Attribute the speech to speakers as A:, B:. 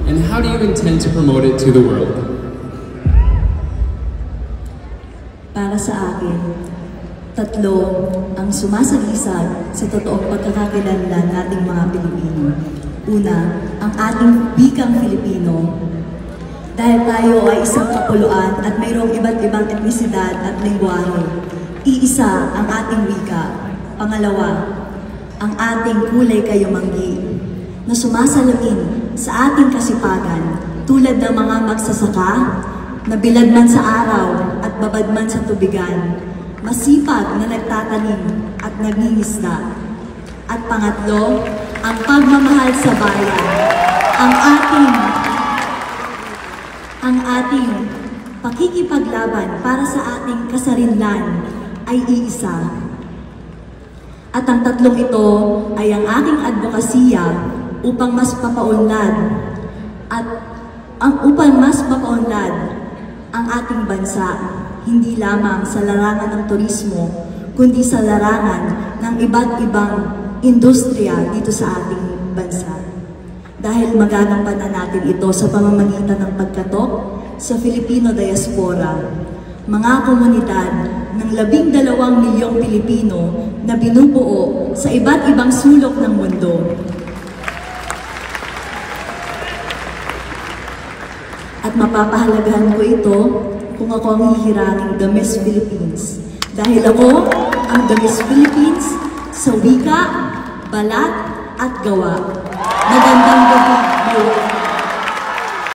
A: and how do you intend to promote it to the world?
B: Para sa akin, tatlo ang sumasagisag sa totoong pagkakakilanlan nating mga Pilipino. Una, ang ating wikang Filipino. Dahil tayo ay isang kapuluan at mayroong iba't ibang etnisidad at lengguwahe, iisa ang ating wika. Pangalawa, ang ating kulay kayumanggi na sumasalamin sa ating kasipagan tulad ng mga magsasaka na bilad man sa araw at babad man sa tubigan, masipag na nagtatanim at nagingisda. At pangatlo, ang pagmamahal sa bayan, ang ating pakikipaglaban para sa ating kasarinlan ay iisa. At ang tatlong ito ay ang aking advokasya upang mas mapaunlad ang ating bansa, hindi lamang sa larangan ng turismo, kundi sa larangan ng iba't ibang industriya dito sa ating bansa. Dahil magagampanan natin ito sa pamamagitan ng pagkatok sa Filipino diaspora, mga komunidad ng 12 milyong Pilipino na binubuo sa iba't ibang sulok ng mundo. At mapapahalagahan ko ito kung ako ang hihirangin The Miss Philippines. Dahil ako ang The Miss Philippines sa wika, balat at gawa. Magandang gabi,